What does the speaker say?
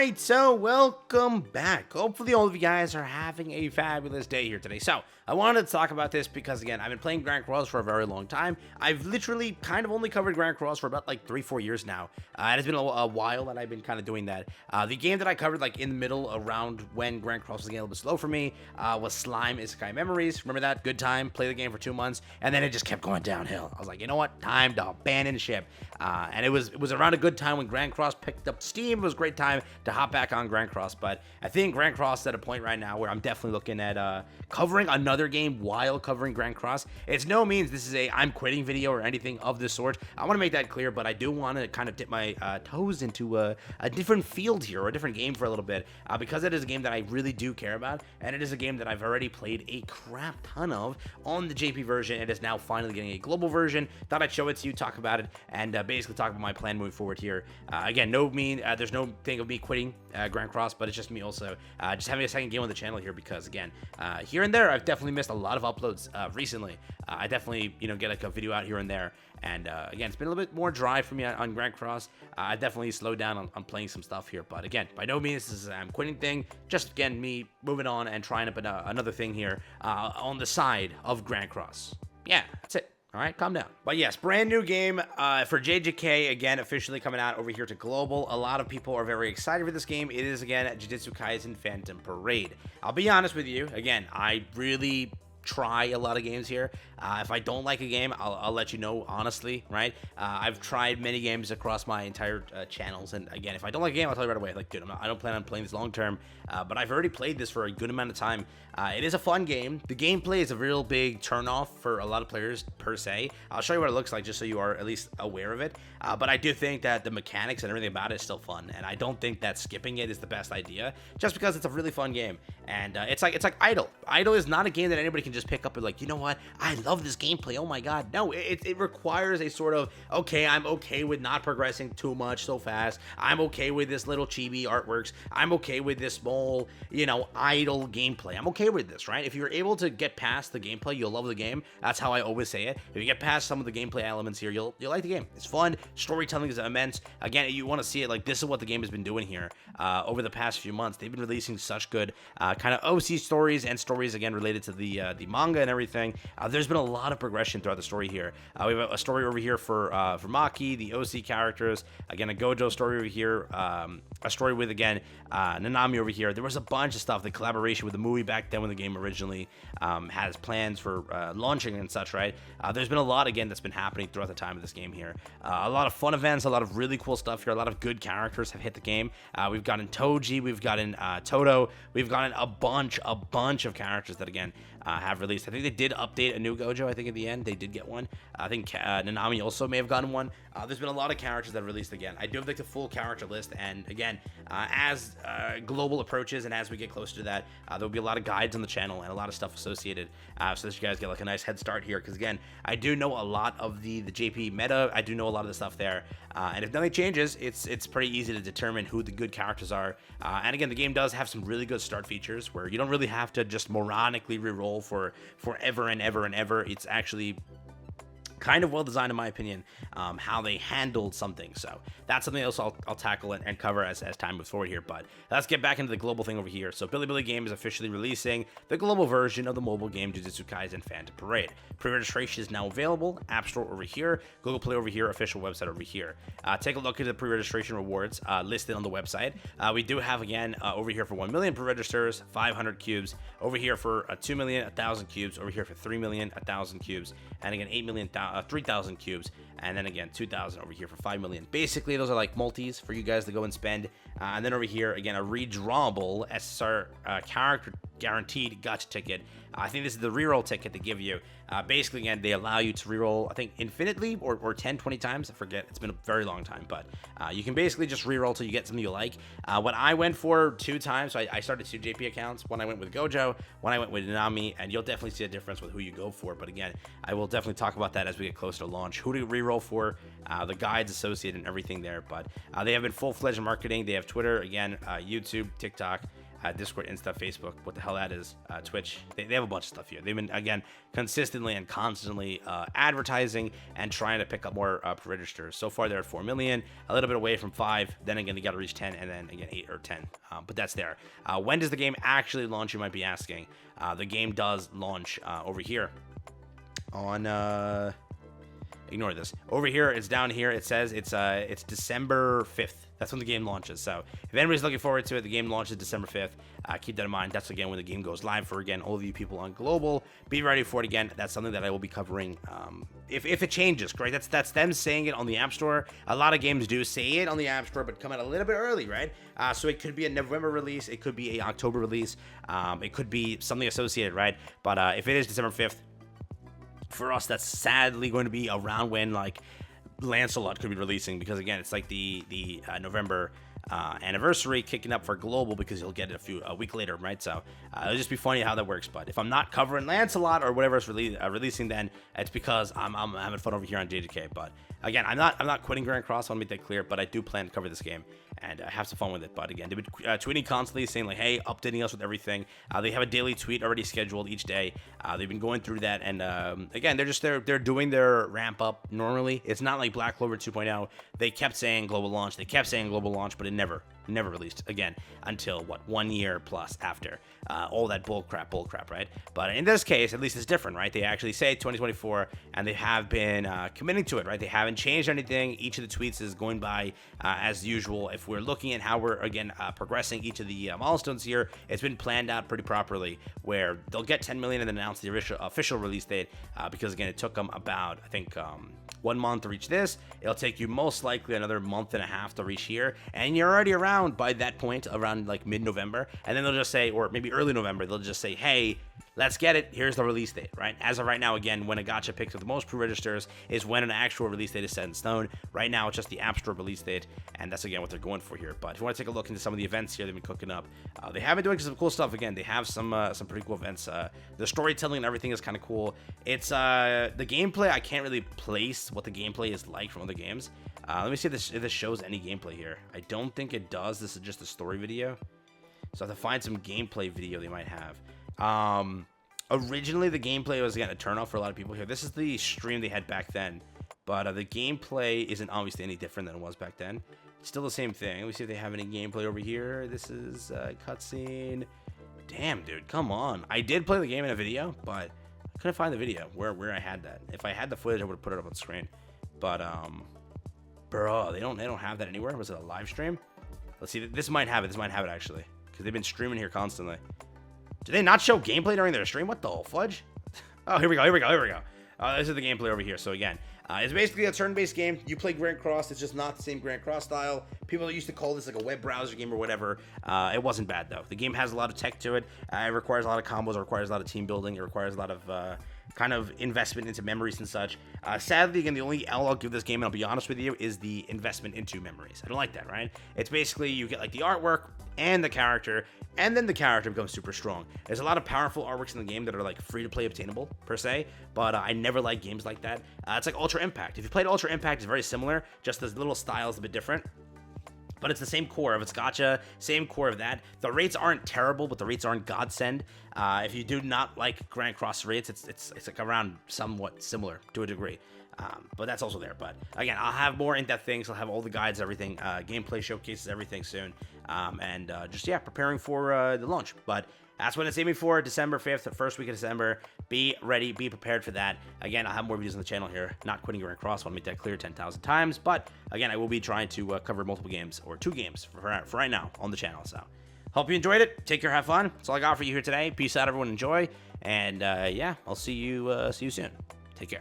Alright, so welcome back. Hopefully all of you guys are having a fabulous day here today. So, I wanted to talk about this because, again, I've been playing Grand Cross for a very long time. I've literally kind of only covered Grand Cross for about like 3-4 years now. It has been a while that I've been kind of doing that. The game that I covered like in the middle around when Grand Cross was getting a little bit slow for me was Slime Isekai Memories. Remember that? Good time. Played the game for 2 months, and then it just kept going downhill. I was like, you know what? Time to abandon ship. And it was around a good time when Grand Cross picked up steam. It was a great time to hop back on Grand Cross, but I think Grand Cross is at a point right now where I'm definitely looking at covering another game while covering Grand Cross. It's no means this is a I'm quitting video or anything of this sort. I want to make that clear, but I do want to kind of dip my toes into a different field here, or a different game for a little bit, because it is a game that I really do care about, and it is a game that I've already played a crap ton of on the JP version. It is now finally getting a global version. Thought I'd show it to you, talk about it, and basically talk about my plan moving forward here. Again, there's no thing of me quitting Grand Cross, but it's just me also just having a second game on the channel here because, again, here and there I've definitely missed a lot of uploads recently. I definitely get like a video out here and there, and again, it's been a little bit more dry for me on Grand Cross. I definitely slowed down on playing some stuff here, but again, by no means this is I'm quitting thing. Just again, me moving on and trying up another thing here on the side of Grand Cross. Yeah, that's it. All right, calm down. But yes, brand new game for JJK, again, officially coming out over here to global. A lot of people are very excited for this game. It is, again, JUJUTSU Kaisen Phantom Parade. I'll be honest with you. Again, I really try a lot of games here. If I don't like a game, I'll let you know honestly, right? I've tried many games across my entire channels, and again, if I don't like a game, I'll tell you right away. Like, dude, I don't plan on playing this long term, but I've already played this for a good amount of time. It is a fun game. The gameplay is a real big turnoff for a lot of players per se. I'll show you what it looks like just so you are at least aware of it. But I do think that the mechanics and everything about it is still fun, and I don't think that skipping it is the best idea, just because it's a really fun game. And it's like Idle. Idle is not a game that anybody can just pick up and like, you know what? I love this gameplay. Oh my god. No, it requires a sort of, okay, I'm okay with not progressing too much so fast. I'm okay with this little chibi artworks. I'm okay with this small, idle gameplay. I'm okay with this, right? If you're able to get past the gameplay, you'll love the game. That's how I always say it. If you get past some of the gameplay elements here, you'll like the game. It's fun. Storytelling is immense. Again, you want to see it, like, this is what the game has been doing here over the past few months. They've been releasing such good kind of OC stories and stories, again, related to the manga and everything. There's been a lot of progression throughout the story here. We have a story over here for Maki, the OC characters. Again, a Gojo story over here. A story with, again, Nanami over here. There was a bunch of stuff. The collaboration with the movie back then when the game originally has plans for launching and such, right? There's been a lot, again, that's been happening throughout the time of this game here. A lot of fun events, a lot of really cool stuff here. A lot of good characters have hit the game. We've gotten Toji, we've gotten Toto, we've gotten a bunch of characters that, again, have released. I think they did update a new Gojo. I think at the end they did get one. I think Nanami also may have gotten one. There's been a lot of characters that have released again. I do have like the full character list, and again, as global approaches and as we get closer to that, there'll be a lot of guides on the channel and a lot of stuff associated, so that you guys get like a nice head start here. Because again, I do know a lot of the JP meta. I do know a lot of the stuff there, and if nothing changes, it's pretty easy to determine who the good characters are. And again, the game does have some really good start features where you don't really have to just moronically reroll for forever and ever and ever. It's actually kind of well designed, in my opinion, how they handled something. So that's something else I'll tackle and cover as time moves forward here. But let's get back into the global thing over here. So Bilibili Game is officially releasing the global version of the mobile game JUJUTSU Kaisen Phantom Parade. Pre-registration is now available. App Store over here, Google Play over here, official website over here. Take a look at the pre-registration rewards listed on the website. We do have, again, over here for 1 million pre-registers, 500 cubes. Over here for 2 million, 1,000 cubes. Over here for 3 million, 1,000 cubes. And again, 8 million, 3,000 cubes, and then again 2,000 over here for 5 million. Basically, those are like multis for you guys to go and spend. And then over here, again, a redrawable SSR character guaranteed gacha ticket. I think this is the reroll ticket they give you. Basically, again, they allow you to reroll, I think, infinitely or 10, 20 times. I forget. It's been a very long time, but you can basically just reroll till you get something you like. What I went for 2 times, so I started 2 JP accounts. One I went with Gojo, one I went with Nanami, and you'll definitely see a difference with who you go for. But again, I will definitely talk about that as we get closer to launch. Who to reroll for, the guides associated and everything there. But they have been full-fledged marketing. They have Twitter, again, YouTube, TikTok. Discord, Insta, Facebook, what the hell that is, Twitch. They have a bunch of stuff here. They've been, again, consistently and constantly advertising and trying to pick up more registers. So far, they're at 4 million, a little bit away from 5. Then again, they got to reach 10, and then again 8 or 10. But that's there. When does the game actually launch, you might be asking? The game does launch over here on... ignore this. Over here, it's down here. It says it's December 5th. That's when the game launches. So if anybody's looking forward to it, the game launches December 5th. Keep that in mind. That's, again, when the game goes live for, again, all of you people on global. Be ready for it again. That's something that I will be covering if it changes, right? That's them saying it on the App Store. A lot of games do say it on the App Store, but come out a little bit early, right? So it could be a November release. It could be a October release. It could be something associated, right? But if it is December 5th, for us, that's sadly going to be around when, like, Lancelot could be releasing, because again, it's like the November anniversary kicking up for global, because you'll get it a week later, right? So it'll just be funny how that works. But if I'm not covering Lancelot or whatever is releasing, then it's because I'm having fun over here on JJK. But again, I'm not quitting Grand Cross. I want to make that clear. But I do plan to cover this game and have some fun with it. But again, they've been tweeting constantly, saying like, hey, updating us with everything. They have a daily tweet already scheduled each day. They've been going through that, and again, they're doing their ramp up normally. It's not like Black Clover 2.0. They kept saying global launch. They kept saying global launch, but it never released again until 1 year plus after all that bull crap, right? But in this case, at least it's different, right? They actually say 2024, and they have been committing to it, right? They haven't changed anything. Each of the tweets is going by as usual. If we're looking at how we're again progressing each of the milestones here, it's been planned out pretty properly, where they'll get 10 million and then announce the official release date, because again, it took them about, I think, 1 month to reach this. It'll take you most likely another month and a half to reach here, and you're already around by that point, around like mid-November. And then they'll just say, or maybe early November, they'll just say, hey, let's get it. Here's the release date, right? As of right now, again, when a gacha picks up the most pre-registers is when an actual release date is set in stone. Right now, it's just the App Store release date, and that's, again, what they're going for here. But if you want to take a look into some of the events here they've been cooking up, they have been doing some cool stuff. Again, they have some pretty cool events. The storytelling and everything is kind of cool. It's the gameplay. I can't really place what the gameplay is like from other games. Let me see if this shows any gameplay here. I don't think it does. This is just a story video. So I have to find some gameplay video they might have. Originally, the gameplay was, again, a turnoff for a lot of people here. This is the stream they had back then. But the gameplay isn't obviously any different than it was back then. It's still the same thing. Let me see if they have any gameplay over here. This is cutscene. Damn, dude, come on. I did play the game in a video, but I couldn't find the video where I had that. If I had the footage, I would have put it up on screen. But, bro, they don't have that anywhere. Was it a live stream? Let's see. This might have it. This might have it, actually, because they've been streaming here constantly. Do they not show gameplay during their stream? What the fudge? Oh, here we go. This is the gameplay over here. So again, it's basically a turn-based game. You play Grand Cross. It's just not the same Grand Cross style. People used to call this like a web browser game or whatever. It wasn't bad, though. The game has a lot of tech to it. It requires a lot of combos. It requires a lot of team building. It requires a lot of kind of investment into memories and such. Sadly, again, the only L I'll give this game, and I'll be honest with you, is the investment into memories. I don't like that, right? It's basically you get like the artwork and the character, and then the character becomes super strong. There's a lot of powerful artworks in the game that are like free to play obtainable per se, but I never like games like that. It's like Ultra Impact. If you played Ultra Impact, it's very similar, just the little style is a bit different. But it's the same core of its gacha, same core of that. The rates aren't terrible, but the rates aren't godsend. If you do not like Grand Cross rates, it's like around somewhat similar to a degree. But that's also there. But again, I'll have more in-depth things. I'll have all the guides, everything, gameplay showcases, everything soon. Just preparing for the launch. But that's what it's aiming for, December 5th, the first week of December. Be ready, be prepared for that. Again, I'll have more videos on the channel here. Not quitting Grand Cross, I want to make that clear 10,000 times. But again, I will be trying to cover multiple games, or 2 games for right now on the channel. So hope you enjoyed it. Take care, have fun. That's all I got for you here today. Peace out, everyone. Enjoy. And yeah, I'll see you soon. Take care.